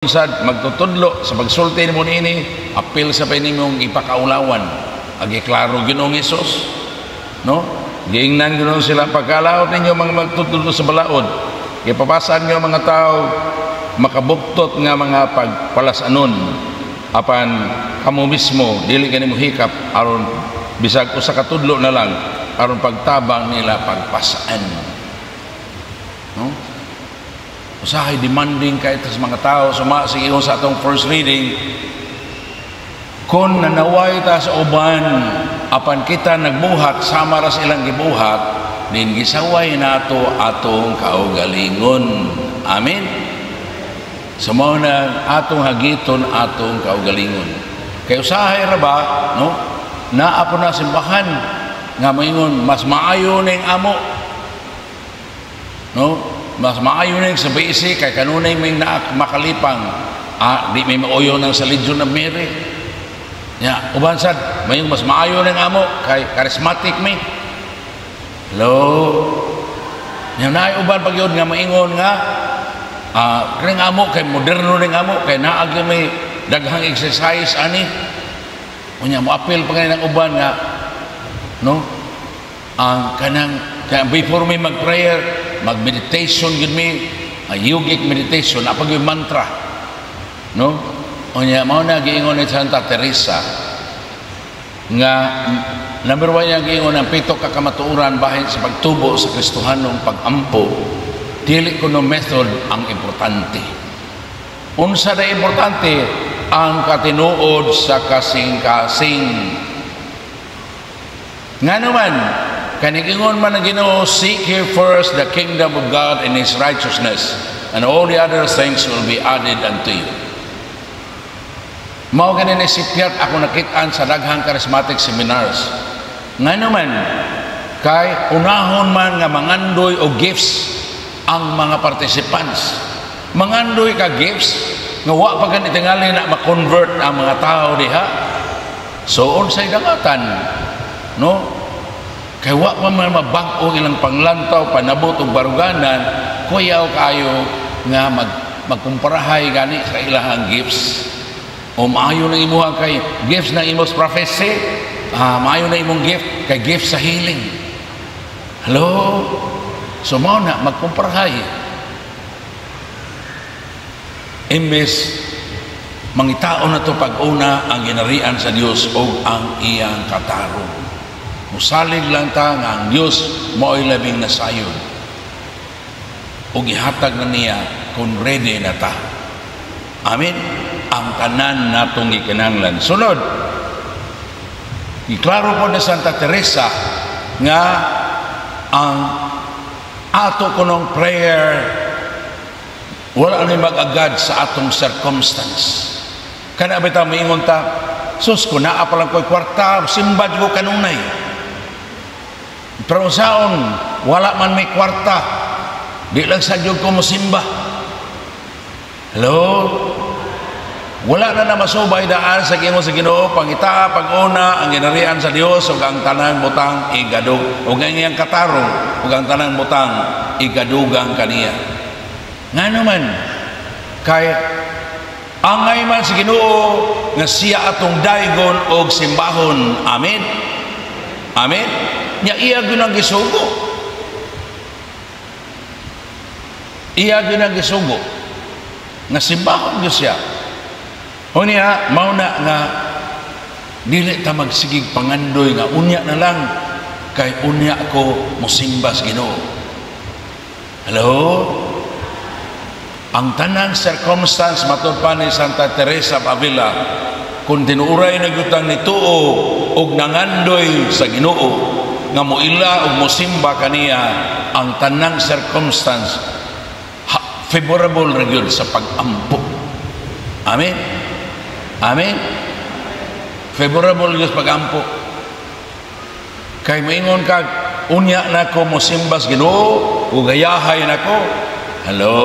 sad magtutudlo sa pagsulti mo nini, apil sa pinimong ipakaulawan. Agi klaro Ginoong Hesus, no? Giingnan Ginoon sila pagkalaot ninyo mga magtutudlo sa balaod. Ipapasan nyo mga tao makabuktot nga mga pagpalasanon apan kamo mismo dili kanimo hikap aron bisag usa ka tudlo na lang aron pagtabang nila pagpasaan, no? Usahay demanding kay sa mga tao suma sa iyo sa atong first reading kung nanaway ta sa uban apan kita nagbuhat sama ra silang gibuhat din gisaway nato atong kaugalingon. Amen. Sumaw na atong hagiton atong kaugalingon. Kay usahay ra ba, no? Naa po na simbahan nga moingon mas maayo ning amo, no? Mas maayo ning sa bisi kay kanunay may makalipang di may mauyo ng sa Legion of Mary. Ya, uban sad may mas maayo ning amo kay charismatic mi. Hello. Nya naay uban pagyud nga maingon nga kring amo kay moderno ning amo kay naa gyud may daghang exercise ani. Unya mo apil pa ng uban nga, no? Ang kanang before me mag-prayer mag-meditation yun may yogic meditation apag yung mantra, no? O niya mao na giingon ni Santa Teresa nga number 1 yang giingon ang 7 ka kamatuoran bahin sa pagtubo sa Kristohanong pag-ampo dili kuno method ang importante. Unsa na importante ang katinuod sa kasing-kasing. Nga naman kanigingon man ang Ginoo, seek ye first the kingdom of God and His righteousness, and all the other things will be added unto you. Mao ganin isipyat ako nakitaan sa daghang charismatic seminars. Nga naman, kay unahon man nga mangandoy o gifts ang mga participants. Mangandoy ka gifts, nga wa pa ganit tingali na ma-convert ang mga tao diha. So, unsay dangatan, no? Kaya wa pa man mabag-o ilang panglantaw, panabot o baruganan, kuyaw kayo nga magkumparahay gani sa ilahang gifts. O maayo na imuha kay gifts na imos prophecy, maayo na imong gift kay gift sa healing. Hello? So mao na magkumparahay. Imbes mangitaon na to pag-una ang ginarian sa Dios o ang iyang katarong. Musalig lang ta nga ang Diyos mo'y labing nasayon o gihatag na niya kung ready na ta. Amen. Ang tanan natong ikinanglan. Sunod, iklaro po na Santa Teresa nga ang ato kunong prayer wala na mag-agad sa atong circumstance. Kana bitaw maingon ta, sus ko naa pa lang ko'y kwarta, simbad ko kanunay. Pero saon wala man may kwarta, di lang sa Diyog ko musimba. Hello? Wala na masubay daan sa Ginoo sa Ginoo, pangita pag-una ang ginarian sa Dios ug ang tanang butang igadug ug ang iyang katarong ug ang tanang butang igadugang kaniya. Nga naman kay angay man sa Ginoo nga siya atong daygon og simbahon. Amen. Amen. Nya iya ginang gisugo. Iya ginang gisugo. Nga simbahon gyud siya. Unya mao na nga dili ta magsigig pangandoy nga unya na lang kay unya ko mosimbas Ginoo. Hello? Ang tanang circumstance matud pa ni Santa Teresa of Avila kung tinuuray na gyutang nituo og nangandoy sa Ginoo nga moila og mosimba kaniya ang tanang circumstance favorable ra gyud sa pag-ampo. Amen. Amen. Favorable gyud pag-ampo. Kay moingon kag unya nako mosimbas Ginoo ug gayahay nako. Hello.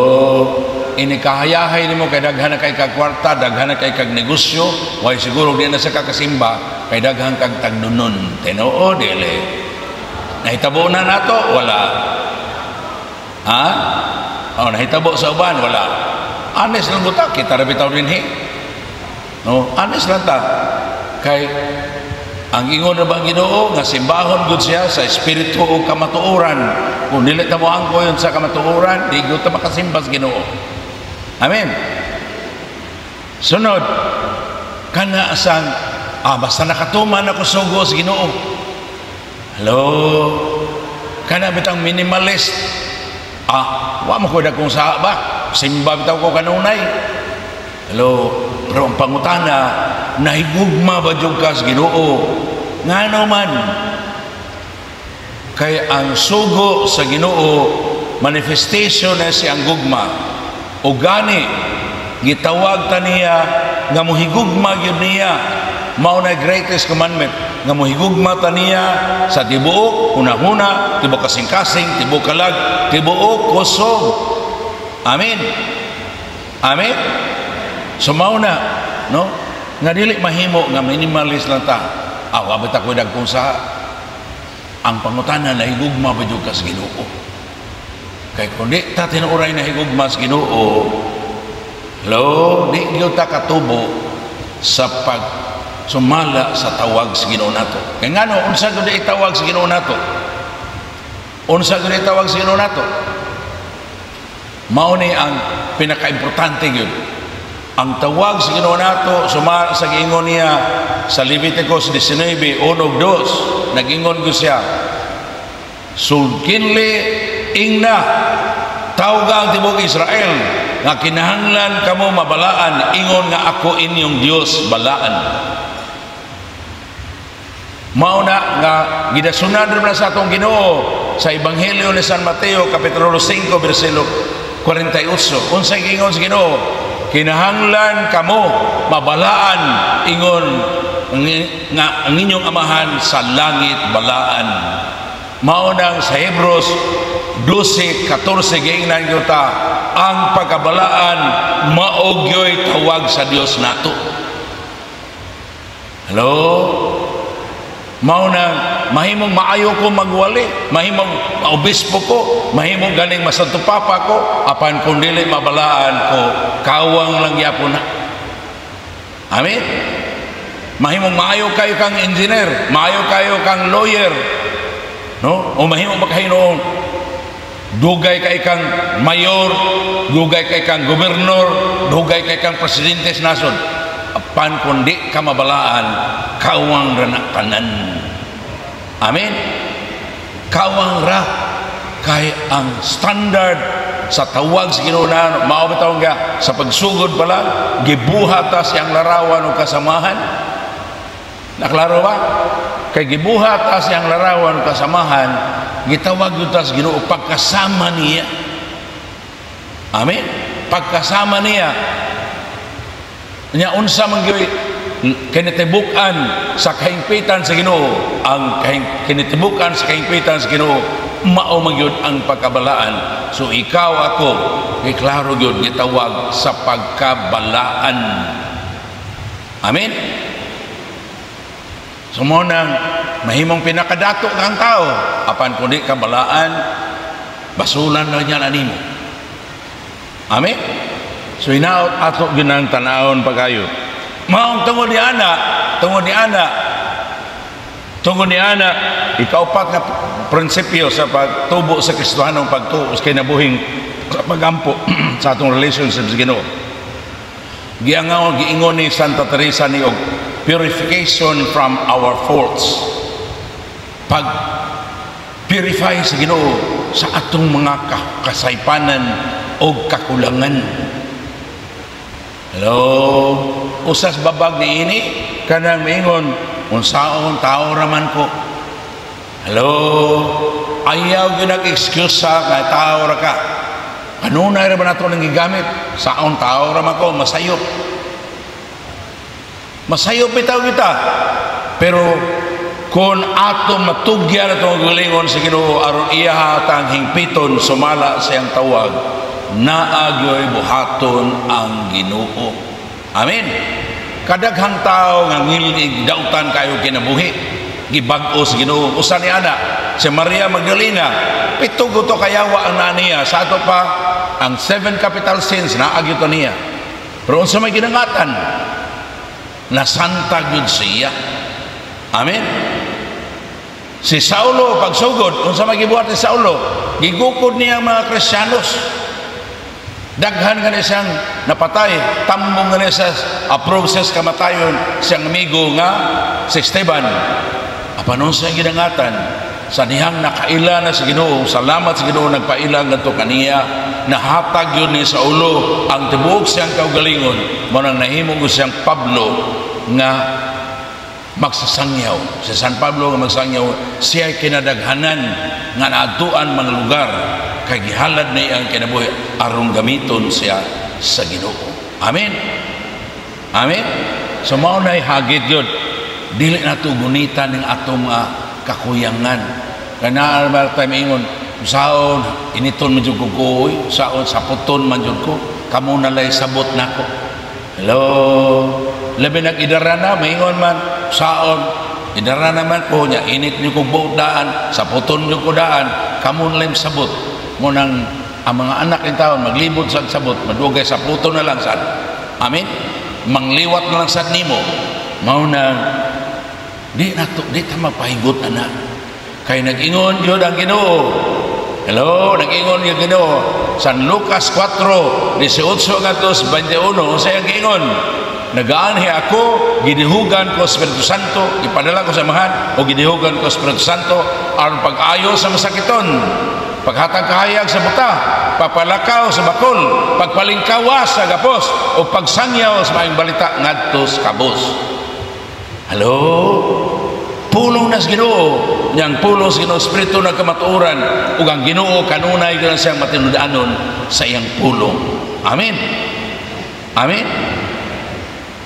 Ini kahayahay nimo kay daghan na kay kag kwarta, daghan na kay kag negosyo, way siguro di na sa kakasimba kay daghan kag tagdunon. Tinuod dili. Nahitabo na nato? Wala. Ha? Nahitabo sa uban? Wala. honest lang buta kita ra bitaw dinhi. No, honest lang ta. Kay ang ingon na bang Ginoo nga simbahon gud siya sa espiritu o kamatuoran. Kung dili ta mo angko yun sa kamatuoran, di gud ta makasimba sa Ginoo. Amen. Sunod, kana asang basta nakatuman ako sugo sa Ginoo. Hello. Kana bitang minimalist. Wa mo ko dagkong sa ba? Simba bitaw ko kanunay. Hello. Pero ang pangutana, nahigugma ba jud ka sa Ginoo? Ngano man? Kay ang sugo sa Ginoo manifestation na siyang gugma. O gani gitawag ta niya nga mohigugma gyud niya. Mao na greatest commandment nga mohigugma ta niya sa tibuok una-una, tibuok kasing-kasing, tibuok kalag, tibuok kusog. Amen. Amen. So mao na, no? Nga dili mahimo nga minimalist lang ta. Wa bita ko dagkong sa ang pangutana na higugma ba jud ka sa Ginoo. Kay kun di ta tinuoray na higugma sa Ginoo, hello, di gyud ta katubo sa pag sumala sa tawag sa Ginoo nato. Kay ngano unsa gyud itawag sa Ginoo nato? Unsa gyud itawag sa Ginoo nato? Mao ni ang pinakaimportante gyud. Ang tawag sa Ginoo nato sumala sa giingon niya sa Leviticus 19:1-2, nagingon ko siya, sulkinli ingna tawga ang tibuok Israel nga kinahanglan kamo mabalaan, ingon nga ako inyong Dios balaan. Mao na nga gidasunad na sa atong Ginoo sa Ebanghelyo ni San Mateo kapitulo 5 bersikulo 48. Unsay giingon sa Ginoo? Kinahanglan kamo mabalaan, ingon nga ang inyong amahan sa langit balaan. Maunang sa Hebrews 12:14 giingnan kita, ang pagkabalaan maogyoy tawag sa Dios nato. Hello. Maunang mahimong maayo ko magwali, mahimong maobispo ko, mahimong ganing masanto papa ko, apan kung dili mabalaan ko, kawang lang yapon na. Amen. Mahimong maayo kayo kang engineer, maayo kayo kang lawyer, no? O mahimong makahinoon, dugay kay kang mayor, dugay kay kang gobernador, dugay kay kang presidente sa nasod, apan kung di ka mabalaan, kawang ra tanan. Amen. Kawang ra kay ang standard sa tawag sa Ginoo na mao bitaw nga sa pagsugod pala gibuhat ta siyang larawan o kasamahan. Naklaro ba? Kay gibuhat ta siyang larawan o kasamahan, gitawag yun ta sa Ginoo pagkasama niya. Amen. Pagkasama niya. Nya unsa man gyud kinitibukan sa kahingpitan sa Ginoo, ang kinitibukan sa kahingpitan sa Ginoo mao man gyud ang pagkabalaan. So ikaw ako klaro gyud gitawag sa pagkabalaan. Amen. So mo nang mahimong pinakadato kang tao, apan kundi kabalaan, basulan na niya animo. Amen. So inaot ato ginang tanawon pagayo. Maong tungod ni ana ikaupat nga prinsipyo sa pagtubo sa Kristohanong pagtuo sa kinabuhing sa pagampo sa atong relationship sa Ginoo. Giingon ni Santa Teresa ni og purification from our faults. Pag purify sa Ginoo sa atong mga kasaypanan o kakulangan. Hello, usas babag ni ini kanang maingon unsaon tao raman ko. Hello, ayaw gyud nag-excuse sa nga tao ra ka. Kanunay ra ba nato nang gigamit? Saon tao raman ko masayop. Masayop bitaw kita. Pero kung ato matugyan atong gulingon sa Ginoo aron iya hatang hingpiton sumala sa iyang tawag, naagyoy buhaton ang Ginoo. Amen. Kadaghang tao nga ngilig dautan kayo kinabuhi, gibag-o sa Ginoo. Usa ni ana si Maria Magdalena, pitugo to kayawa ang naniya sa ato pa ang 7 capital sins na agyutan niya. Pero unsa may ginangatan na santa gyud siya. Amen. Si Saulo pagsugod, unsa may gibuhat ni Saulo? Gigukod niya ang mga Kristiyanos. Daghan nga siyang napatay, tambong nga sa process kamatayon siyang amigo nga si Esteban. Apanon sa ginangatan sa dihang nakaila na sa Ginoo, salamat sa Ginoo nagpaila ngadto kaniya, nahatag yun ni Saulo ang tibuok siyang kaugalingon, mo nang nahimo ko siyang Pablo nga magsasangyaw. Si San Pablo nga magsangyaw, siya kinadaghanan nga naadtuan mga lugar kay gihalad na iyang kinabuhi aron gamiton siya sa Ginoo. Amen. Amen. So mao nay hagit yun, dili nato gunitan ning atong kakuyangan. Kana almal time ingon saon initon man jud ko saon saputon man jud ko kamo nalay sabot nako. Hello, labi nag-idarana maingon man saon idarana man ko nya init niyo kog buot daan saputon niyo ko daan kamo nalay sabot mo nang ang mga anak ng taon maglibot sa sabot madugay sa puto na lang sad. Amen. Mangliwat na lang sad nimo. Mao nang di ta mapahigot ana kay nag-ingon yun ang Ginoo. Hello, nag-ingon yung Ginoo San Lucas 4:18 hanggang 21 sa ang ingon, nagaanhi ako gidihugan ko Espiritu Santo, ipadala ko sa mahan o gidihugan ko Espiritu Santo aron pag-ayo sa masakiton, paghatag kahayag sa buta, papalakaw sa bakol, pagpalingkawas sa gapos o pagsangyaw sa maayong balita ngadto sa kabos. Hello, pulong nas Ginoo, niyang pulong sa Ginoo Espiritu na kamatuoran ug ang Ginoo kanunay gyud siyang matinud-anon sa iyang pulong. Amen. Amen.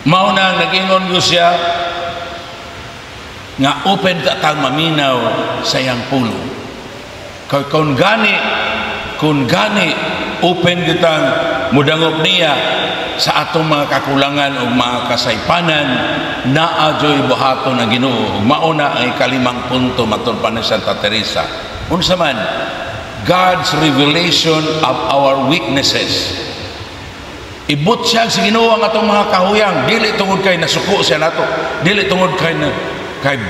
Mao na nag-ingon gyud siya nga open ta tang maminaw sa iyang pulong. Kung gani open gyud mudangop niya sa atong mga kakulangan o mga kasaypanan, naajoy buhaton ng Ginoo. Mauna ang ikalimang punto matod pa ni Santa Teresa. Unsa man, God's revelation of our weaknesses. Ibut siya sa Ginoo ang atong mga kahuyang, dili tungod kay nasuko siya nato, dili tungod kay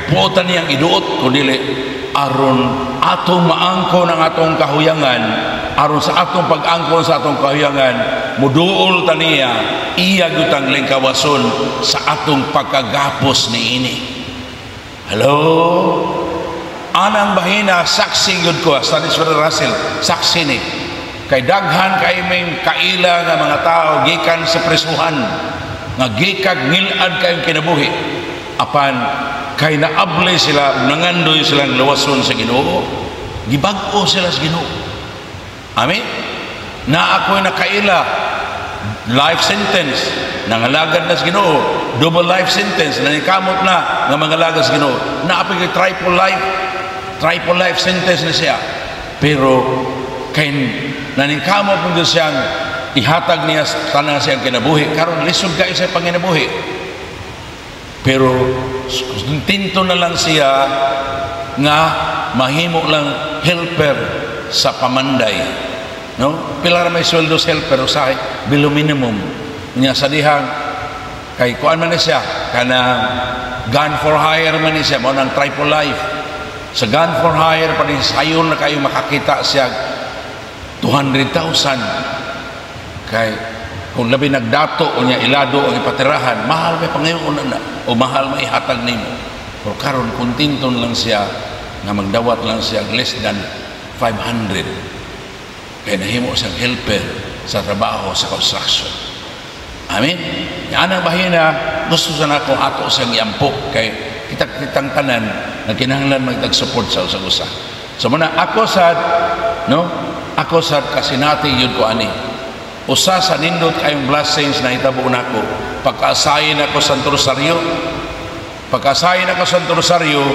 buotan niyang iduot, kundi aron atong maangkon ang atong kahuyangan, aron sa atong pag-angkon sa atong kahuyangan, muduol ta niya iya gutang lingkawason sa atong pagkagapos niini. Hello, anang bahina saksi gud ko sa Sir Russell, saksi ni kay daghan kay may kaila nga mga tao gikan sa presuhan nga gikag ngilad kay kinabuhi apan kay naable sila nangandoy silang lawason sa Ginoo, gibag-o sila sa Ginoo. Amen. Na ako'y nakaila life sentence nangalagad na sa Ginoo, double life sentence nanikamot na nga mangalagad sa Ginoo, na apoy triple life sentence na siya, pero kay nanikamot mo siyang ihatag niya tanan siyang kinabuhi karon lisod ka isa panginabuhi, pero tinto na lang siya nga mahimo lang helper sa pamanday, no? Pilar may sweldo sa helper usahay below minimum niya sa dihang kay kuan man siya kana gun for hire man siya mo nang triple life sa gun for hire pa rin sayon na kayo makakita siya 200,000 kay kung labi nagdato o niya ilado o ipatirahan, mahal may pangayon na o mahal may hatag nimo. Pero karon kuntinton lang siya nga magdawat lang siya less than 500 kaya nahimo siyang helper sa trabaho sa construction. Amen. Yan ang bahina gusto sa nako ato siyang iampo kay kitang tanan na kinahanglan magtag-support sa usa-usa. So muna ako sad kasinati yun ko ani usa sa nindot kayong blessings na hitabo nako pagkaasayin ako sa Santo Rosario,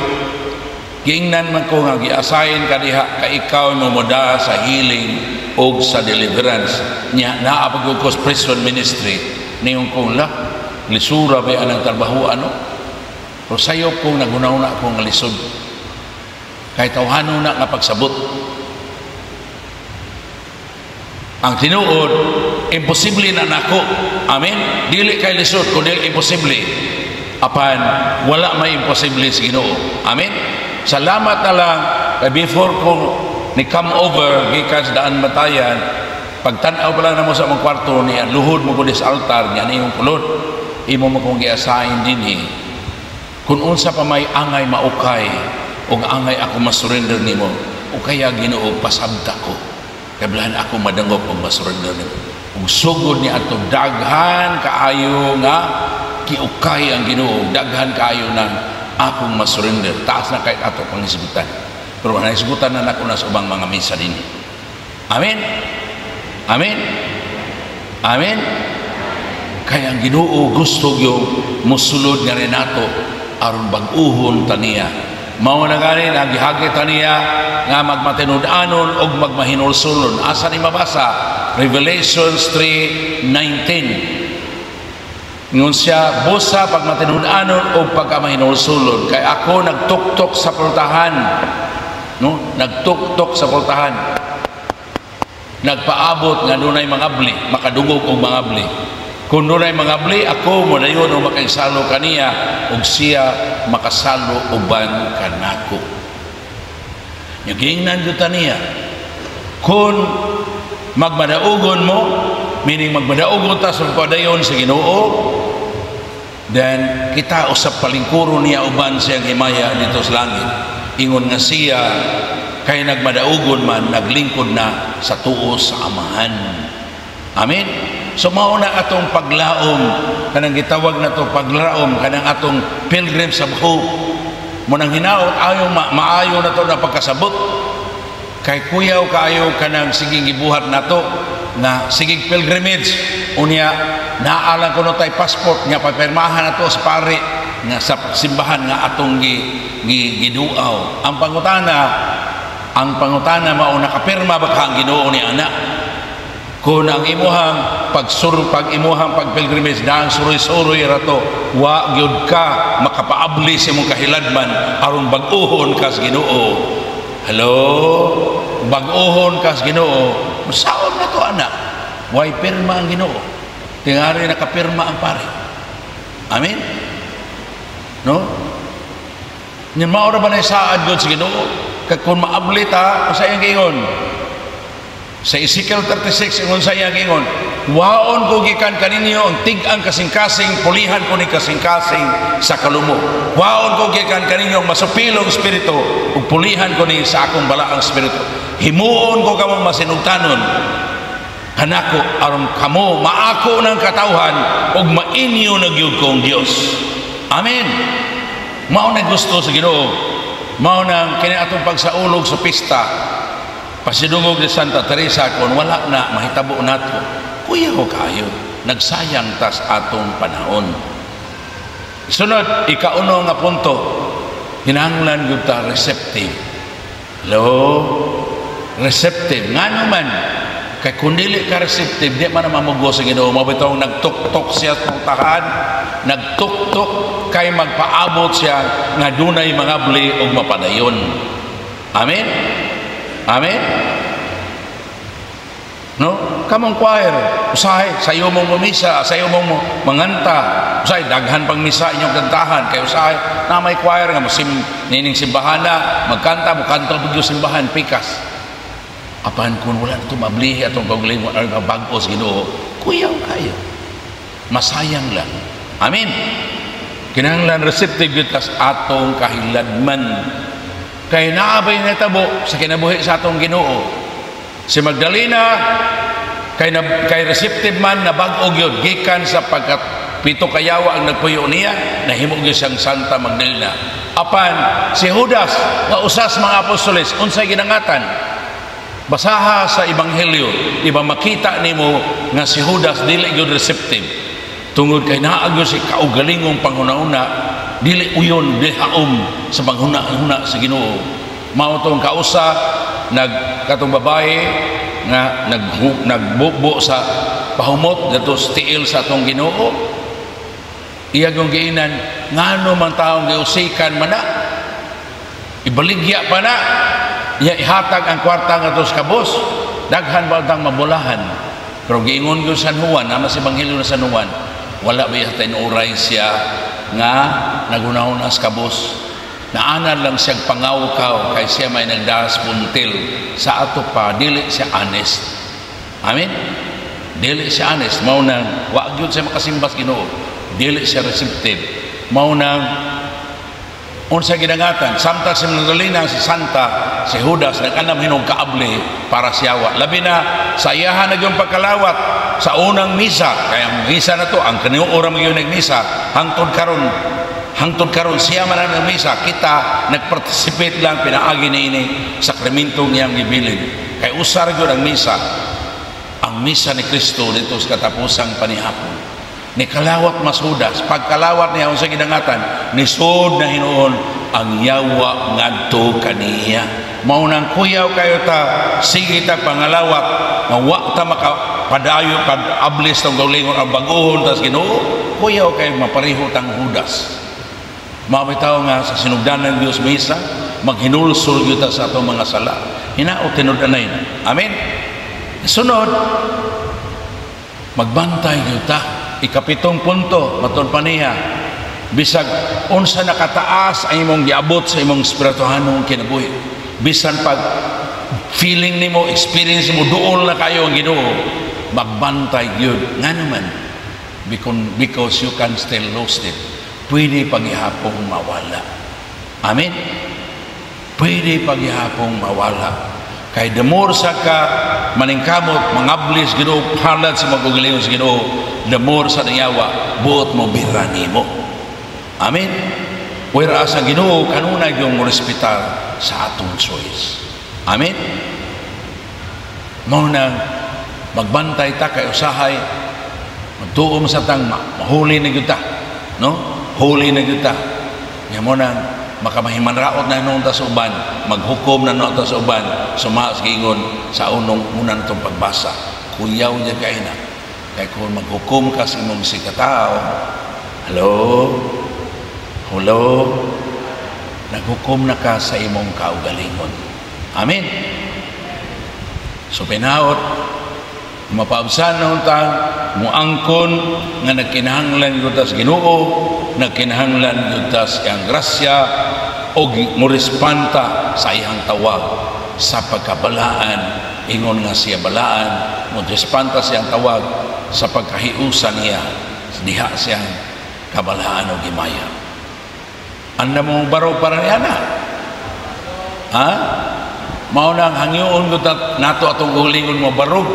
giingnan man ko nga giasayin ka diha ka ikaw mo moda sa healing o sa deliverance nya naapagod ko sa prison ministry niyon kong lisura ba anang trabaho pero sayo kong nagunaw-na akong lisod kay tawhanon na nga pagsabot. Ang tinuod, imposible na nako. Amen? Dili kay lisod, kundi imposible. Apan, wala may imposible sa Ginoo. Amen? Salamat na lang, before ko ni come over, gikas daan batayan, pagtanaw pa lang na mo sa mong kwarto, niya, luhod mo ko sa altar, niya na yung kulod, imo mo kong gi-assign din eh. Kung unsa pa may angay maukay, o angay ako masurrender nimo, o kaya Ginoo, pasabta ko. Kablahan ako madangop o masurrender nimo. Kung sugod ni ato daghan kaayo nga kiukay ang Ginoo, daghan kaayo ng akong masurrender. Taas na kahit ato pangisigutan. Pero naisigutan na nako na sa ubang mga misa din. Amen? Amen? Amen? Kaya ang Ginoo gusto yung musulod nga rin nato aron bag-uhon taniya. Mao na ganin ang gihagit taniya nga magmatinud-anon og magmahinulsulon. Asa ni mabasa? Revelations 3:19. Ngun siya busa pagmatinud-anon og pagkamahinulsulon, kay ako nagtuktok sa portahan, no? Nagtuktok sa portahan, nagpaabot nga dunay mga bli, makadungog og mga bli. Kung dunay mga bli, ako mo dayon o makaisalo kaniya ug siya makasalo uban kanako. Nyagingnan jud taniya. Kung magmadaugon mo, meaning magmadaugon ta sa padayon sa Ginoo, then kita usap palingkuro niya uban siyang himaya dito sa langit. Ingon nga siya kay nagmadaugon man, naglingkod na sa tuo sa Amahan. Amen? So mauna atong paglaom, kanang gitawag na to paglaom, kanang atong pilgrims of hope. Munang hinaot ayo maayo na to na pagkasabot. Kay kuyaw kaayo kanang sigig gibuhat nato na sigig pilgrimage. Unya naalang kuno tay passport nga papirmahan nato sa pare nga sa simbahan nga atong giduaw. Ang pangutana mao nakapirma ba ka ang Ginoo ni ana? Kung ang imuhang pag-imuhang pagpilgrimage na ang suroy-suroy rato, wa gyud ka makapaabli sa imong kahiladman aron bag-uhon ka sa Ginoo. Hello? Bag-uhon ka sa Ginoo. Masaon na to anak. Way pirma ang Ginoo. Tingari nakapirma ang pare. Amen? No? Yan maura ba na isaad yun sa Ginoo? Kung maabli ta, sa iyang giingon. Sa Ezekiel 36, ingon sa iyang ingon, waon ko gikan kaninyo ang tig-ang kasing-kasing, pulihan ko ni kasing-kasing sa kalumo. Waon ko gikan kaninyo ang masupilong spirito, ug pulihan ko ni sa akong balaang spirito. Himuon ko kamong masinugtanon, kanako aron kamo maako ng katawhan, ug mainyo na gyud kong Dios. Amen. Mao na gusto sa Ginoo. Mao nang kini atong pagsaulog sa pista. Pasidungog ni Santa Teresa kung wala na mahitabo nato, kuyaw kayo, nagsayang tas atong panahon. Sunod, ikauno nga punto, hinanglan yung ta receptive. Hello? Receptive. Nga naman, kay kung dili ka receptive, di man naman mamugo sa Ginoo. Mabitong nagtuktok siya sa tahan, nagtuktok kay magpaabot siya nga dunay mga bli o mapadayon. Amen? Amen? No? Kamong choir, usahay, sayo mong mamisa, sayo mong manganta, usahay, daghan pang misa inyong kantahan, kayo usahay, na may choir nga, nining simbahan na, magkanta, mukanta po yung simbahan, pikas. Apan kung wala ito mablihi atong kaugaling mo, bagos Ginoo, kuyaw kayo. Masayang lang. Amen? Kinahanglan receptive yun tas atong kahiladman. Kay naabay na tabo sa kinabuhi sa atong Ginoo. Si Magdalena kay receptive man na bag-og yun gikan sa pagkat pito kayawa ang nagpuyo niya, nahimo gyud siyang Santa Magdalena. Apan si Judas nga usas mga apostoles unsay ginangatan? Basaha sa ebanghelyo, iba makita nimo nga si Judas dili gyud receptive. Tungod kay naa gyud si kaugalingong panghuna-una, dili uyon dihaom sa panghuna-huna sa Ginoo. Mao tong kausa katong babae nga nagbubo sa pahumot dato tiil sa atong Ginoo. Iya gyud giinan ngano man taong giusikan man na ibaligya pa na iya ihatag ang kwarta nga sa kabos daghan ba tang mabulahan. Pero giingon ko San Juan, naman sa Ebanghelyo na San Juan, wala ba yung tinuray siya nga nagunahon as kabos. Naanan lang siyang pangawkaw kay siya may nagdaas puntil sa ato pa, dili siya honest. Amen? Dili siya honest. Maunang, wag yun siya makasimbas Ginoo. Dili siya receptive. Maunang, unsa ginangatan samtang si Magdalena si Santa si Judas nag-anam hinog kaable para siyawa labi na sa iyahan na yung pagkalawat sa unang misa kaya misa na to ang kaniura mo yung nagmisa hangtod karon siya man ang misa kita nagparticipate lang pinaagi ni ini sakramento niyang gibilin kay usar gyud ang misa ni Kristo dito sa katapusang panihapon ni kalawat mas Judas pagkalawat niya unsa ginangatan ni sud na hinuon ang yawa ngadto kaniya maunang kuyaw kayo ta sige ta pangalawat mawa ta makapadayo ablis tong gawlingon ang baguhon tas Ginoo kuyaw kayo mapareho tang Judas mabitaw nga sa sinugdanan Dios misa maghinulsol gyud ta sa atong mga sala hinaot tinud-anay amen sunod magbantay gyud ta ikapitong punto matod pa niya bisag unsa nakataas ang imong giabot sa imong espirituhanong kinabuhi bisan pag feeling nimo experience mo duol na kayo ang Ginoo magbantay gyud nganuman because you can still lose it pwede paghihapong mawala amen pwede paghihapong mawala kay the more sa ka maningkamot mangablis Ginoo halad sa magugaliw sa Ginoo the more sa nayawa buot mo birani mo amen whereas ang Ginoo kanunay yung respetar sa atong choice amen mao nang magbantay ta kay usahay magtuom sa tang mahuli na gyud ta no huli na gyud ta nya mo nang makamahimanraot na noon ta sa uban maghukom na noon ta sa uban sumaas giingon sa unang itong pagbasa kuyaw niya kay na kay kung maghukom ka sa imong sikatao hello naghukom na ka sa imong kaugalingon amen so pinaot mapaabsan na untang muangkon nga nagkinahanglan yun tas Ginoo nagkinahanglan yun tas iyang grasya o murispanta sa iyang tawag sa pagkabalaan ingon nga siya balaan murispanta siyang tawag sa pagkahiusan niya diha siyang kabalaan o gimaya anda mong baro para niya na ha? Maunang hangyoon ko nato atong gulingon mo barog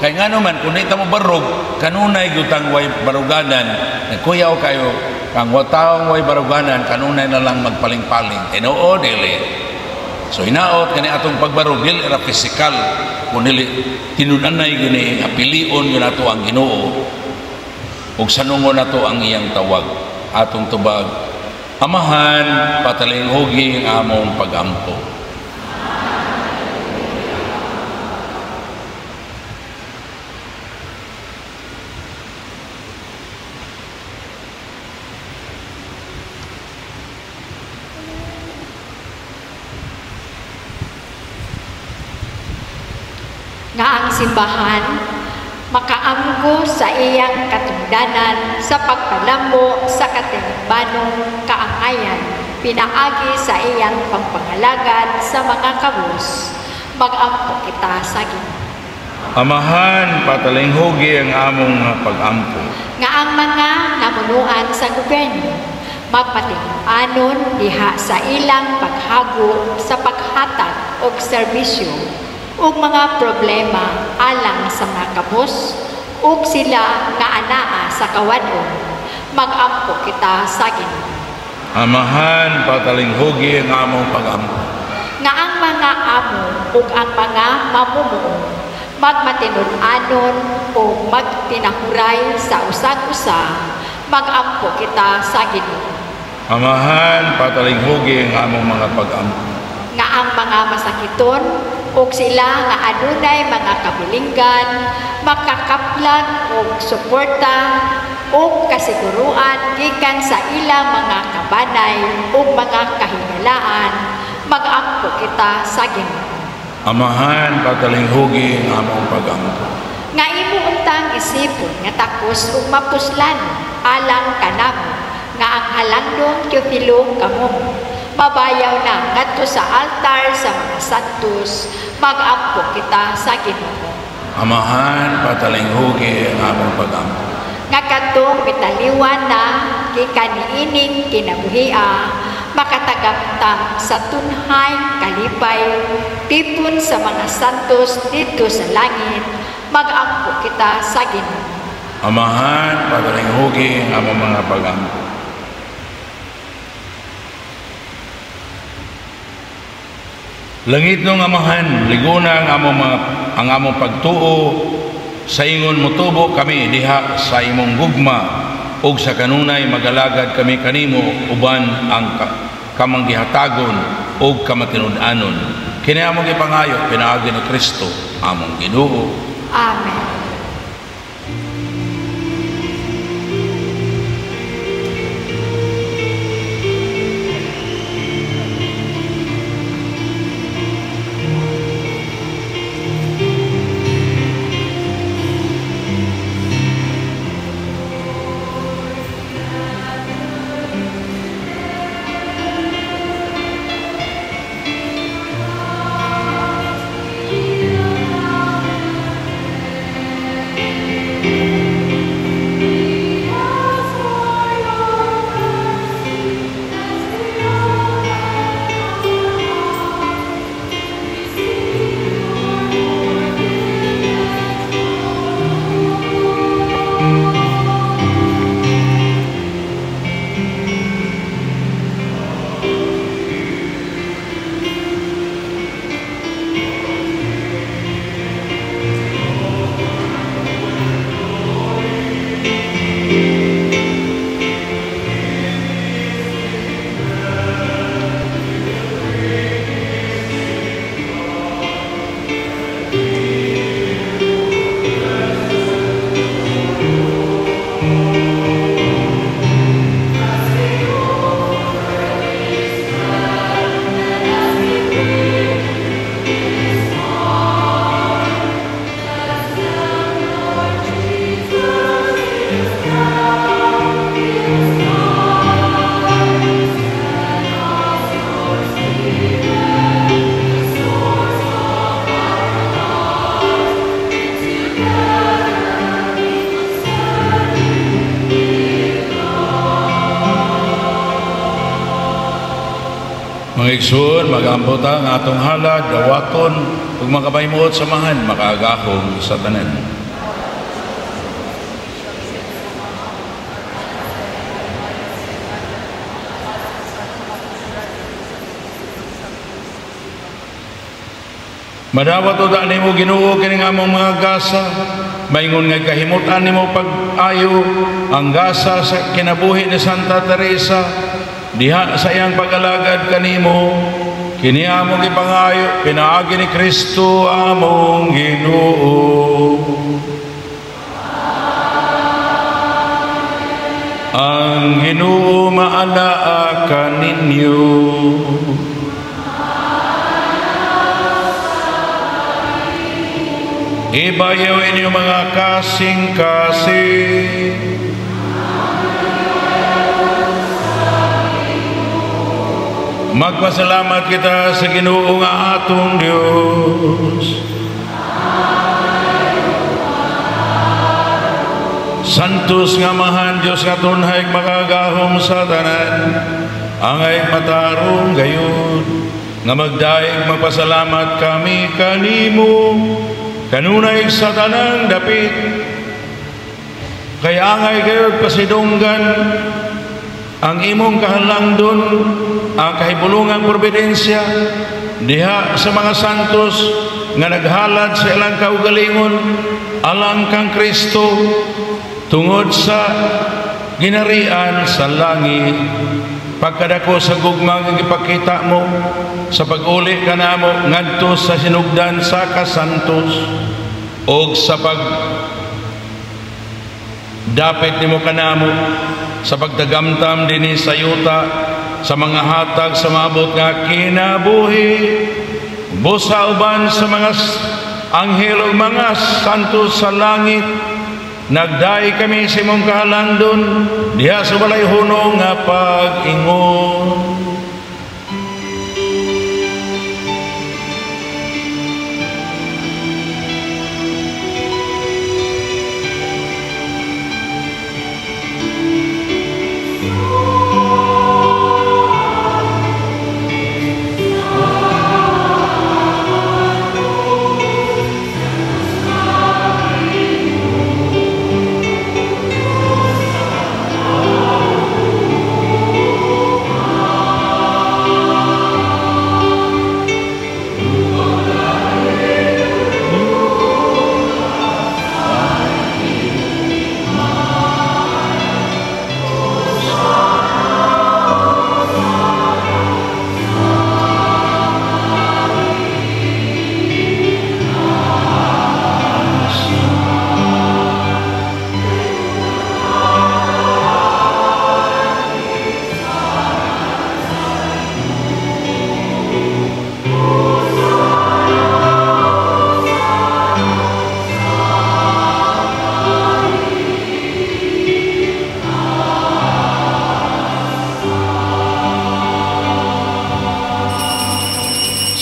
kay nga naman kung dito mo barog kanunay gutang way baruganan nagkuyaw kayo kang wataong way baruganan kanunay na lang magpaling-paling tinoo dili so hinaot kani atong pagbarog dili ra physical kun dili tinud-anay gini apilion yun nato ang Ginoo ug sanungon nato ang iyang tawag atong tubag amahan patalinghugi ang among pagampo. Nga ang simbahan makaamgo sa iyang katungdanan sa pagpalambo sa katimbanong kaangayan pinaagi sa iyang pangpangalagad sa mga kabus magampo kita sa Ginoo. Amahan patalinghugi ang among pagampo. Nga ang mga namunuan sa gobyerno magpating-anon diha sa ilang paghago sa paghatag og serbisyo ug mga problema alang sa mga kabus ug sila nga anaa sa kawadon magampo kita sa Ginoo. Amahan patalinghugi ang among pagampo. Nga ang mga amo ug ang mga mamumuo magmatinud-anon o magtinahuray sa usag-usa magampo kita sa Ginoo. Amahan patalinghugi ang among mga pagampo. Nga ang mga masakiton ug sila nga adunay mga kabilinggan makakaplag og suporta ug kasiguruan gikan sa ilang mga kabanay ug mga kahingalaan magampo kita sa Ginoo. Amahan patalinghugi ang among pag-ampo. Nga imo untang isipon nga takos ug mapuslan alang kanamo nga ang halandong Teofilo kamo. Mabayaw na ngadto sa altar sa mga santos, mag-ampo kita sa Ginoo. Amahan patalinghugi ang among pag-ampo. Nga kadtong mitaliwan na kikaniining kinabuhia, makatagamtam sa tunhay kalipay, tipon sa mga santos dito sa langit, mag-ampo kita sa Ginoo. Amahan patalinghugi ang among mga pag-ampo. Langit nung amahan, liguna ang among pagtuo, sa ingon motubo kami diha sa imong gugma, ug sa kanunay magalagad kami kanimo uban ang kamang gihatagon ug kamatinud-anon. Kini among gipangayo pinaagi ni Kristo among Ginoo. Amen. Mga igsoon, mag-ampo ta nga atong halad, dawaton, ug makapaymuot samahan, makaagahom sa tanan. Madawat o daan nimo Ginoo kining among mga gasa, maingon nga kahimutan nimo pag-ayo ang gasa sa kinabuhi ni Santa Teresa, diha sa iyang pag-alagad kanimo, kini among ipangayo, pinaagi ni Kristo among Ginoo. Ang Ginoo maalaa kaninyo. Ibayaw inyo mga kasing-kasing. Magpasalamat kita sa Ginoo nga atong Dios. Santos nga mahan Dios nga tunhay makagahom sa tanan, angay matarong gayon nga magdaig magpasalamat kami kanimo kanunay sa tanang dapit, kaya angay kayo pasidunggan ang imong kahalangdon, ang kahibulungang providensya diha sa mga santos nga naghalad sa ilang kaugalingon alang kang Kristo tungod sa ginarian sa langit. Pagkadako sa gugmang ipakita mo sa pag-uli kanamo ngadto sa sinugdan sa kasantos og sa pag dapit nimo kanamo sa pagdagamtam dinhi sa yuta sa mga hatag sa maabot nga kinabuhi busa uban sa mga anghel o mga santo sa langit, nagdaay kami sa imong kahalangdon, diha sa walay hunong nga pag-ingon.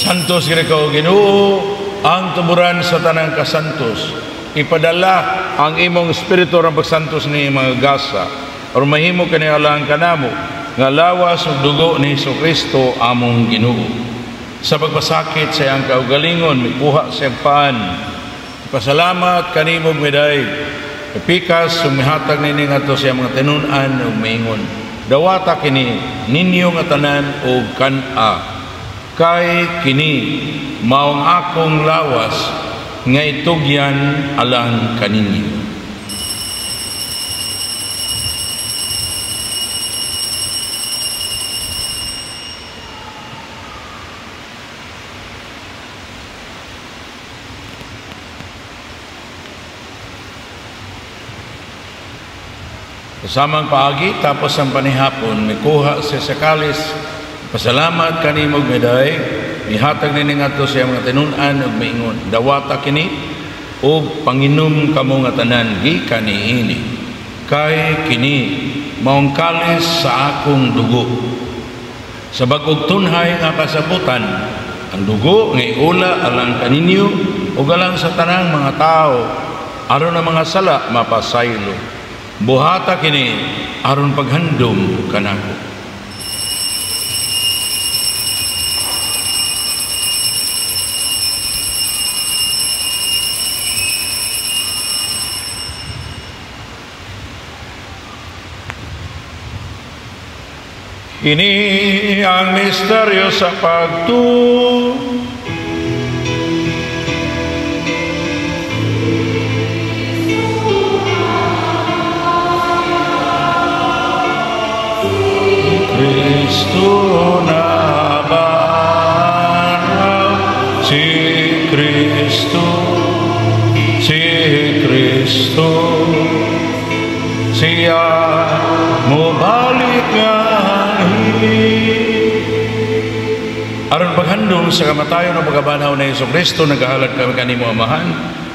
Santos kini ka o Ginoo, ang tuburan sa tanang kasantos. Ipadala ang imong espiritu ng pagsantos ni mga gasa, o mahimo kanialang kanamo, nga lawas ug dugo ni Jesucristo among Ginoo. Sa pagpasakit sa iyang kaugalingon, mikuha sa iyang paan. Pasalamat kanimo miday, ipikas sumihatag nini ngadto sa iyang mga tinunan ug maingon. Dawata kini ninyo nga tanan og kan-a. Kay kini maong akong lawas nga itugyan alang kaninyo. Kasamang paagi tapos ang panihapon, mikuha sa sakalis. Pasalamat kanimo miday, ihatag nini ngadto sa mga tinunan ug maingon, dawata kini ug panginom kamo nga tanan gikan niini. Kay kini maong kalis sa akong dugo. Sa bag-ong tunhay nga kasabutan, ang dugo nga iula alang kaninyo ug alang sa tanang mga tao aron ang mga sala mapasaylo. Buhata kini aron paghandom kanako. Ini ang misteryo sa pagtuo. Kristo na banaw, si Kristo, siya mo balik nga. Aron paghandom sa kamatayon o pagabanaw na Jesucristo, nagahalad kami kanimo amahan,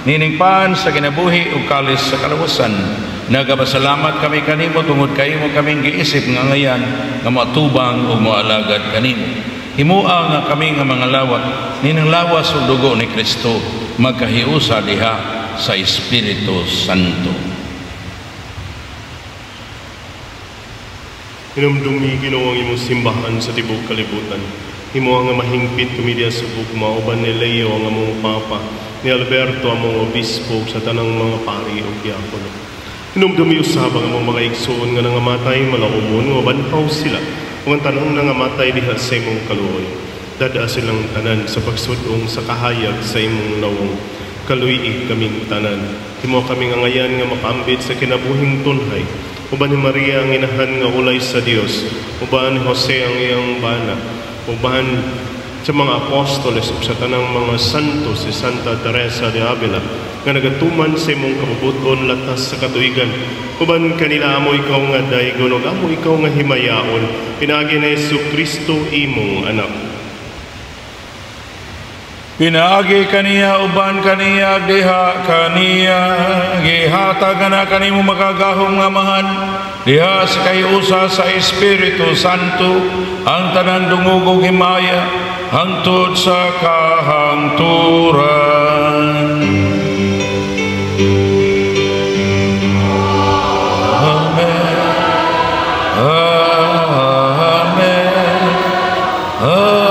niningpan sa kinabuhi ug kalis sa kalawasan. Nagapasalamat kami kanimo tungod kaymo kaming giisip nga ngayan nga matubang ug moalagad kanimo. Himua nga kami nga mga lawat, ninang lawas ug dugo ni Kristo, magkahiusa diha sa Espiritu Santo. Hinumdumi Ginoo ang imong simbahan sa tibuok kalibutan. Himo nga mahingpit kumidya sa bugma uban ni Leo ang among papa, ni Alberto among obispo sa tanang mga pari ug diakono. Hinumdumi usab ang among mga igsoon nga nangamatay malaumon nga banhaw sila ug ang tanang nangamatay diha sa imong kaluoy. Dada silang tanan sa pagsudong sa kahayag sa imong nawong. Kaluyi kaming tanan. Himo kami nga ngayan nga makaambit sa kinabuhing tunhay. Uban ni Maria ang inahan nga ulay sa Dios, uban ni Jose ang iyang bana, uban sa mga apostoles ug sa tanang mga santo, si Santa Teresa de Avila nga nagatuman sa imong kabubuton latas sa katuigan. Uban kanila amo ikaw nga daygon ug amo ikaw nga himayaon, pinaagi na Jesucristo imong anak. Pinaagi kaniya uban kaniya diha kaniya gihatag na kanimo makagahom nga mahan diha sa kayusa sa Espiritu Santo ang tanan dungog ug himaya hangtod sa kahangturan. Amen. Amen. Amen.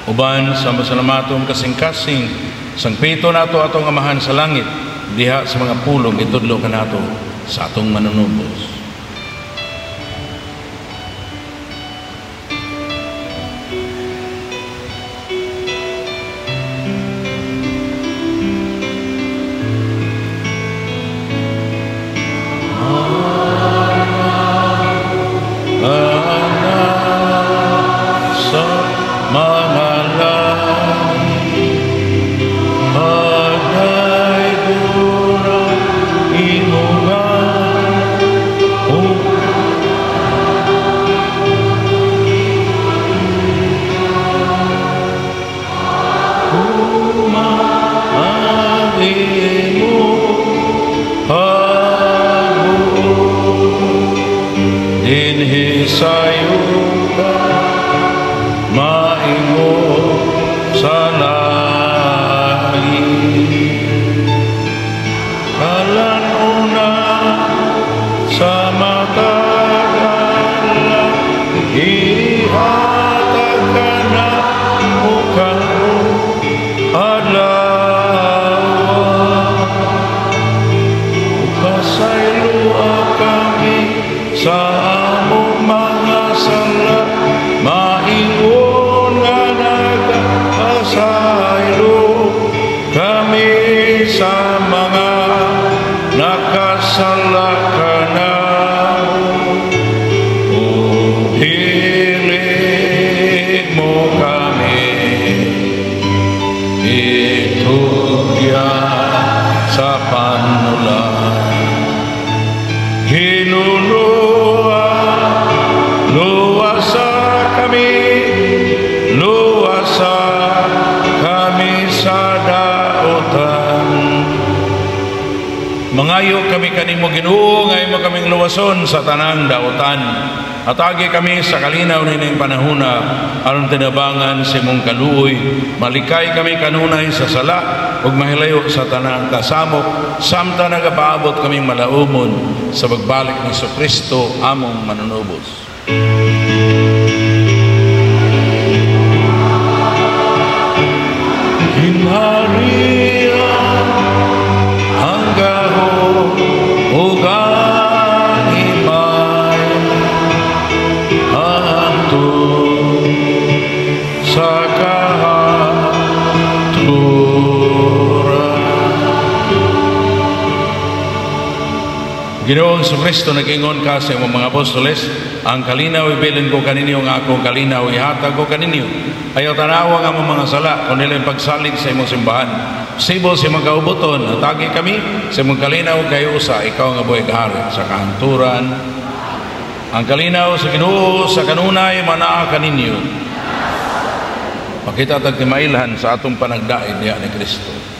Uban sa masalamaton kasing-kasing sang pito nato atong amahan sa langit diha sa mga pulong itudlo kanato sa atong manunubos. Mangayo kami kanimo Ginoo nga imo kaming luwason sa tanang daotan. Atagi kami sa kalinaw nining panahona aron tinabangan sa imong kaluoy. Malikay kami kanunay sa sala ug mahilayo sa tanang kasamok samtang nagapaabot kaming malaumon sa pagbalik ni Kristo among manunubos. Ginoong Kristo nag-ingon ka sa imong mga apostoles, ang kalinaw ibilin ko kaninyo nga akong kalinaw ihatag ko kaninyo. Ayaw tanawa nga mong mga sala kung nilang pagsalig sa imong simbahan. Sibo sa imong kaubuton, atagi kami sa imong kalinaw kayo usa, ikaw nga buhay kahari sa kahanturan. Ang kalinaw sa Ginoo sa kanunay manaa kaninyo. Pakita tag timailhan sa atong panagdaid niya ni Kristo.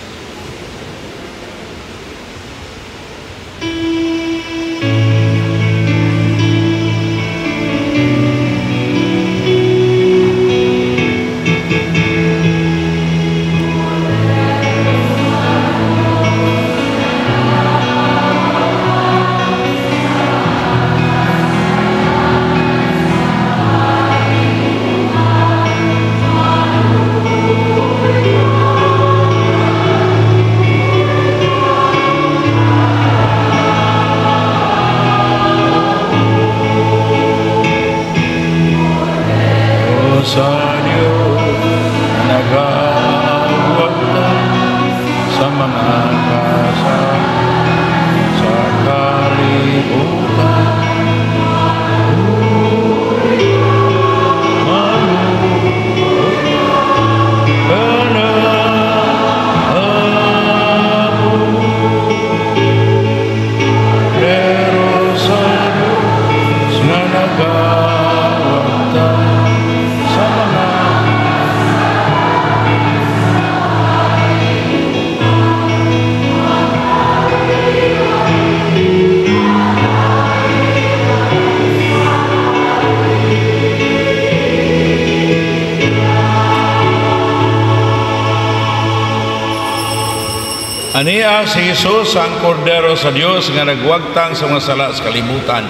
Aniya si Jesus ang kordero sa Dios nga nagwagtang sa mga sala sa kalibutan.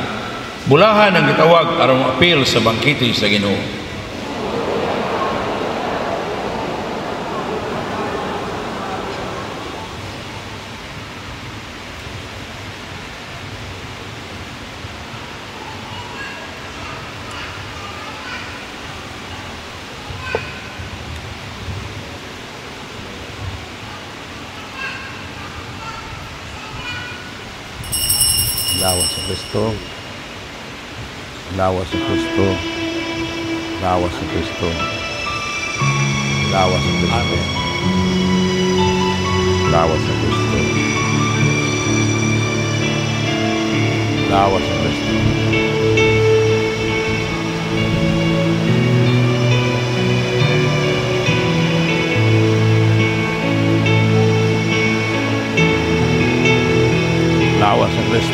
Bulahan ang gitawag aron apil sa bangkite sa Ginoo. Lawas sa Kristo. Lawas sa Kristo. Lawas sa Kristo. Lawas sa Kristo. Lawas sa Kristo. Lawas sa Kristo. Lawas sa Kristo. Lawas sa Kristo.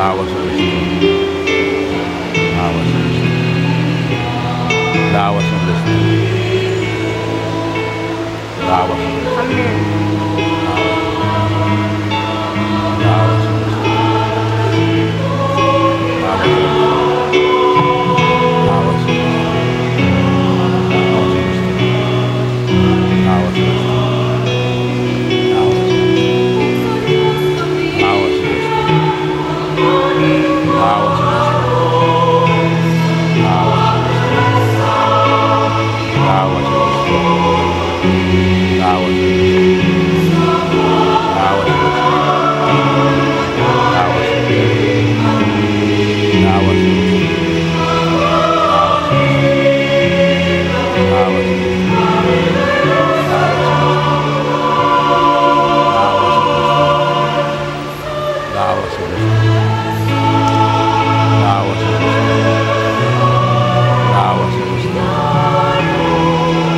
Lawas sa Kristo. Lawas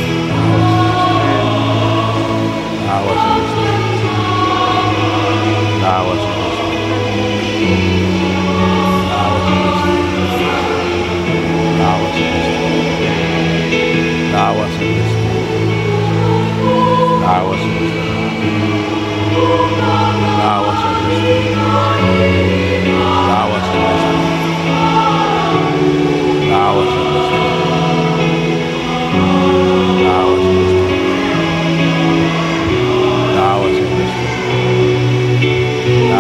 sa Kristo.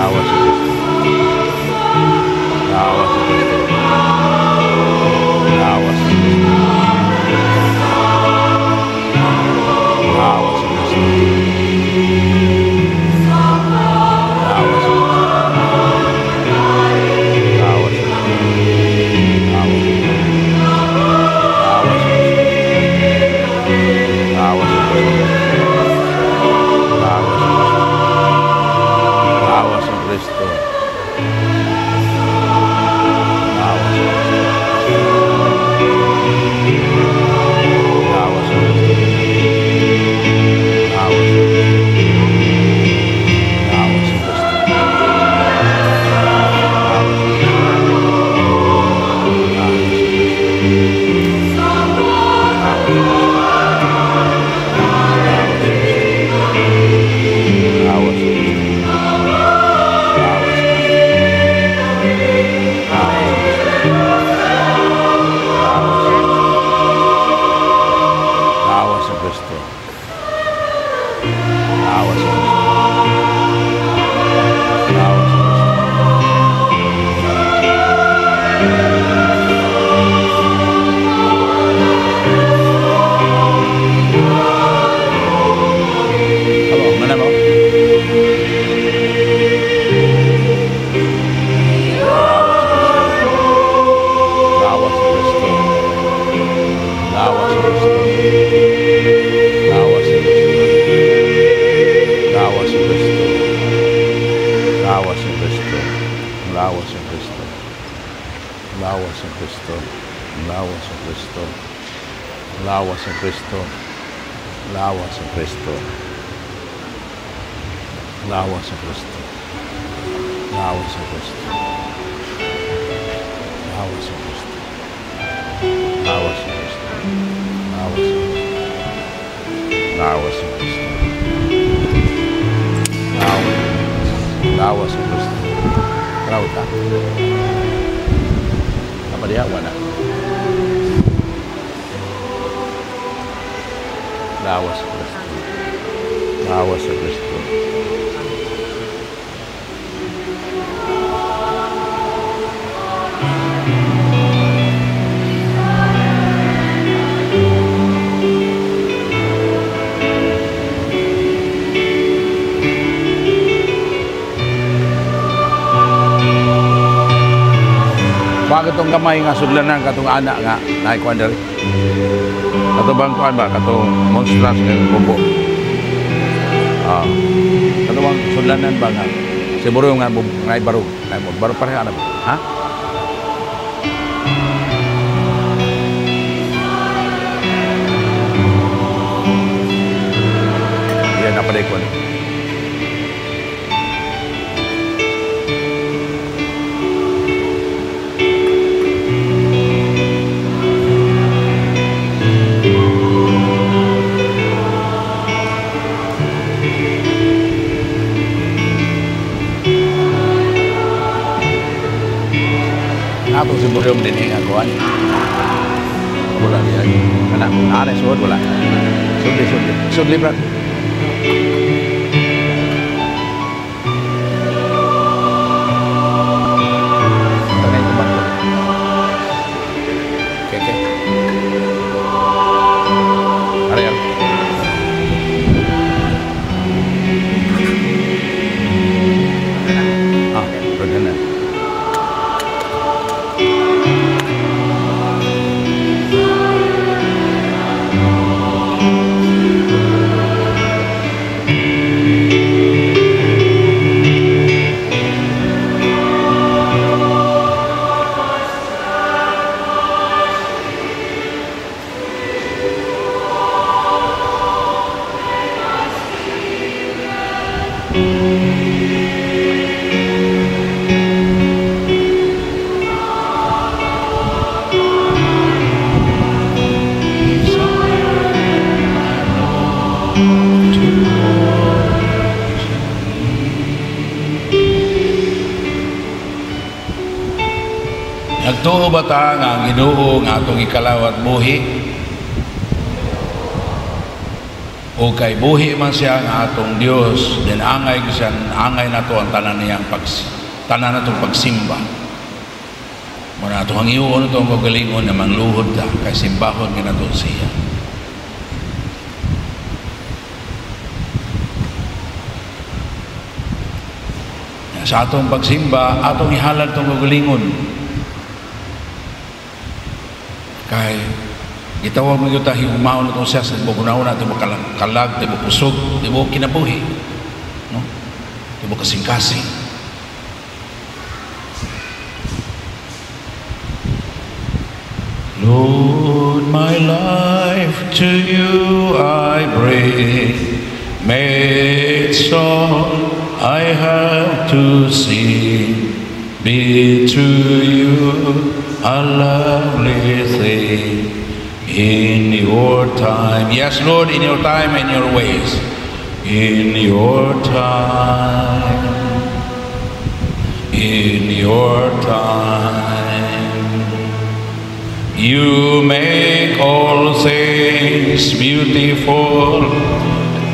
Lawas sa Kristo. Lawas sa Kristo. Lawas sa Kristo. Amen. Lawas sa Kristo. Lawas sa Kristo. Lawas sa Kristo. Lawas sa Kristo. Lawas sa Kristo. Lawas sa Kristo. Lawas sa Kristo. Lawas sa Kristo. Lawas ka. Apa dia? Wala. Lawas sa Kristo. Lawas sa Kristo. Bakit itong kamay nga sudlanan katong anak nga naikuan diri? Katong kuan ba? Katong monstrous nga bubo. Katong bang sudlanan ba nga? Siguro nga ibaro. Baro pareha na ba? Ha? Yan na pala ikuan. Atong siburyong din nga kuan. Wala diya. Kana ana suod wala. Sudli brad. Tanay ko ba? Okay. Ariel. Rodena. Nagtuo ba ta nga ang Ginoo nga atong ikalawat buhi? O kay buhi man siya nga atong Dios, then angay nato ang tanan niyang tanan natong pagsimba. Muna ato ang iuon ito ang kagalingon na mangluhod ta kay simbahon nga nato siya. Sa atong pagsimba, atong ihalad itong kagalingon. Kay gitawag mo kita hiumaon itong siya sa bugunaw na tibo kalag, tibo pusog, tibo kinabuhi, no? Tibo kasing-kasing. Lord, my life to you I bring, made song I have to sing, be to you a lovely thing in your time. Yes, Lord, in your time and your ways. In your time. In your time. You make all things beautiful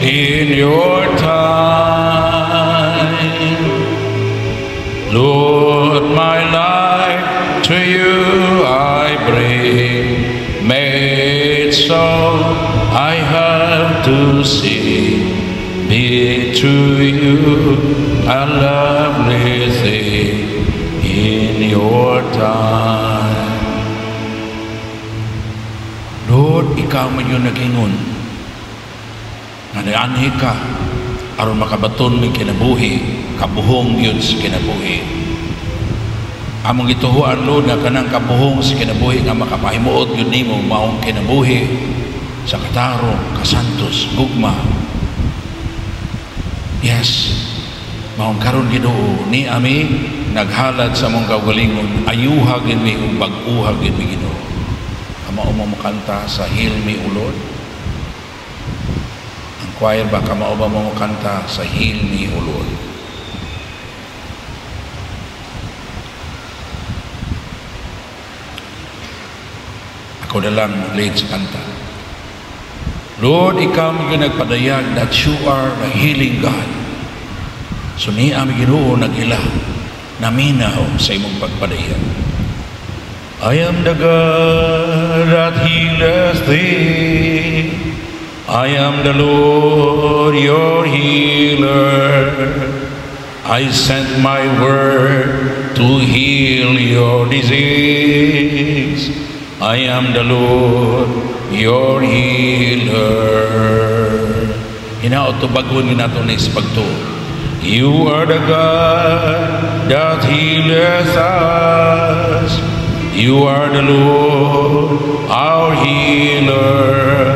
in your time. Lord, my life to you I bring, made so I have to sing, be to you a lovely thing in your time. Lord, ikaw man yung nagingon nga naanhi ka aron makabaton ng kinabuhi, kabuhong yun sa kinabuhi. Among ituhuan, Lord, nga kanang kabuhong sa kinabuhi nga makapahimuot yun nimo maong kinabuhi sa katarong, kasantos, gugma. Yes, Maong karon Ginoo ni ami naghalad sa mong kaugalingon, ayuha gid mi ug bag-uha gid mi Ginoo. Kamao mo makanta sa Heal Me O Lord. Ang choir ba kamao ba mo makanta sa Heal Me O Lord? Ako na lang lead sa kanta. Lord, ikaw mo nagpadayag that you are the healing God. So ni ami Ginoo nagila naminaw sa imong pagpadayag. I am the God that healeth thee. I am the Lord your healer. I sent my word to heal your disease. I am the Lord your healer. Hinaot to bagon nato ni sa pagtuo. You are the God that healeth us. You are the Lord, our healer.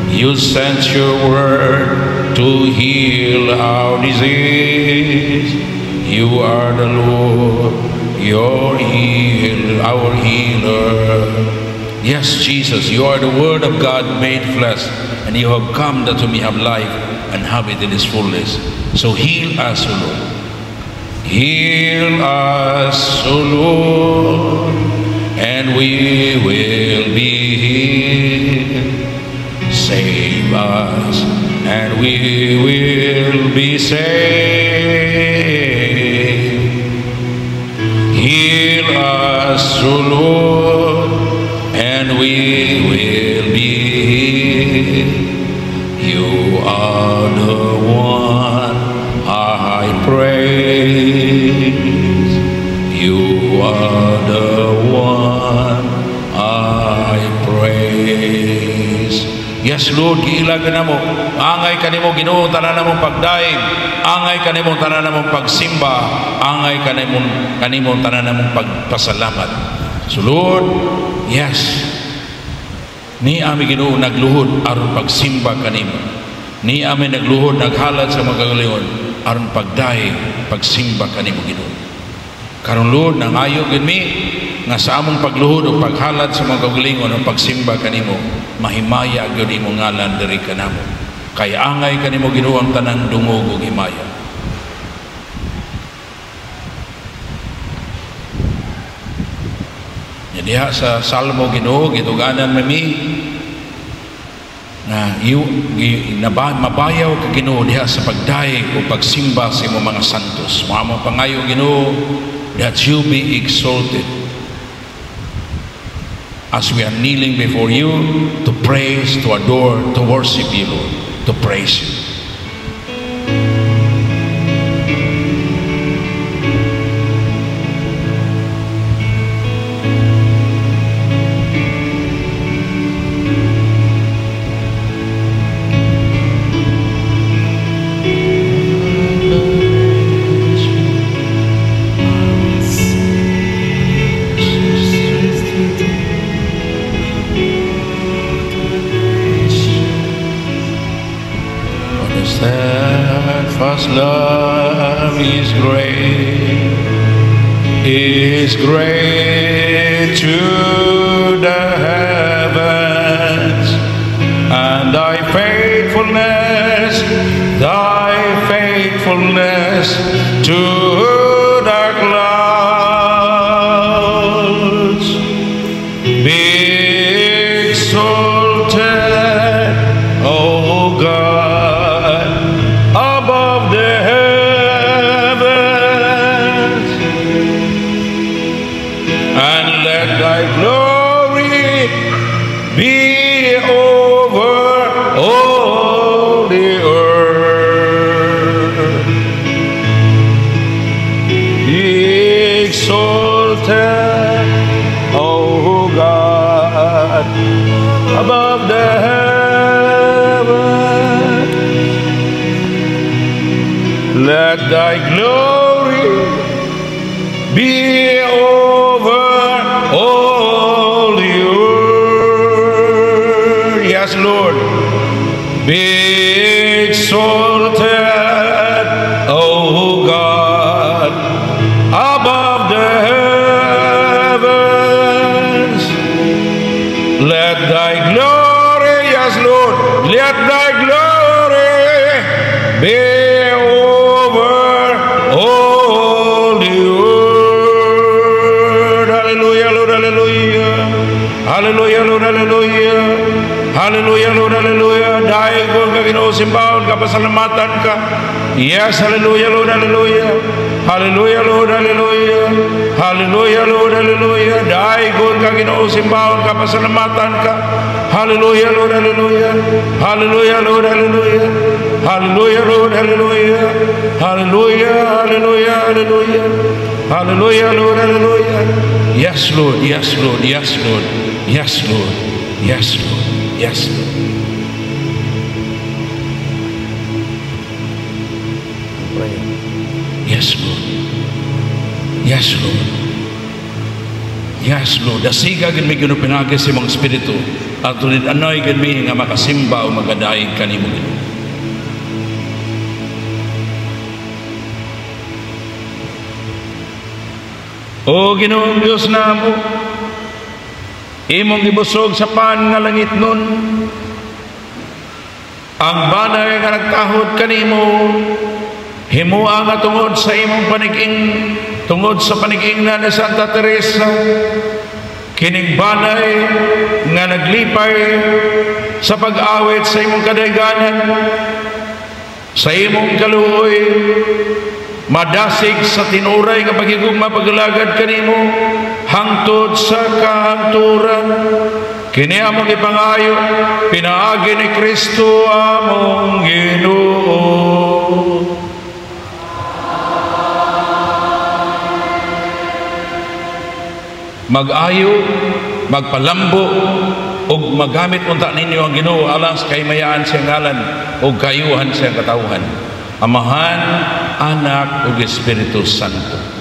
You sent your word to heal our disease. You are the Lord, your healer, our healer. Yes, Jesus, you are the Word of God made flesh, and you have come that we may have life and have it in its fullness. So heal us, O Lord. Heal us, O Lord, and we will be healed. Save us, and we will be saved. Heal us, O Lord, and we will be healed. You are the one I praise. You are the one I praise. Yes, Lord, giilagan na mo. Angay ka nimo Ginoo tanan namong pagdaig. Angay ka nimo tanan namong pagsimba. Angay ka nimo tanan namong pagpasalamat. So Lord, yes, ni ami Ginoo nagluhod aron pagsimba kanimo. Ni ami nagluhod naghalad sa mga kagalingon aron pagdaig pagsimba kanimo Ginoo. Karon Lord, nangayo gid mi nga sa among pagluhod o paghalad sa mga kagalingon o pagsimba kanimo, mahimaya gyud imong ngalan diri kanamo. Kay angay kanimo Ginoo ang tanang dungog ug himaya. Diha sa Salmo Ginoo gituganan mi na mabayaw ka Ginoo diha sa pagdaig o pagsimba sa imong mga santos. Mao pangayo Ginoo that you be exalted as we are kneeling before you to praise, to adore, to worship you, Lord, to praise you. Steadfast love is great to the heavens, and thy faithfulness to the clouds. Be exalted, O God, above the heavens, and let thy glory be over all the earth. Be exalted, O God, above the heavens. Let thy glory be over all the earth. Yes, Lord. Be exalted, O kapasalamatan ka. Yes, hallelujah, Lord, hallelujah. Hallelujah, Lord, hallelujah. Hallelujah, Lord, hallelujah. Daigod ka, Ginoo, simbahon ka, pasalamatan ka. Hallelujah, Lord, hallelujah. Hallelujah, Lord, hallelujah. Hallelujah, Lord, hallelujah. Hallelujah, hallelujah, hallelujah. Hallelujah, Lord, hallelujah. Yes, Lord, yes, Lord, yes, Lord. Yes, Lord, yes, Lord, yes, Lord. Yes, Lord. Yes, Lord. Yes, Lord. Dasiga gid mi ginupinagi sa imong espiritu. At tulid anoy gid mi nga makasimba o magadaig kanimo Ginoo. O Ginoong Dios namo, imong gibusog sa pan nga langit nun, ang banay nga nagtahod kanimo, himua nga tungod sa imong paniging, tungod sa paniging na ni Santa Teresa, kining banay nga naglipay sa pag-awit sa imong kadayganan, sa imong kaluoy, madasig sa tinuray nga pagigugma paglagad kanimo hangtod sa kahangturan. Kini among ipangayo, pinaagi ni Kristo among Ginoo. Mag-ayo, magpalambo, ug magamit unta ninyo ang Ginoo alang sa kaymayaan sa ngalan ug kayuhan sa katawhan. Amahan, Anak ug Espiritu Santo.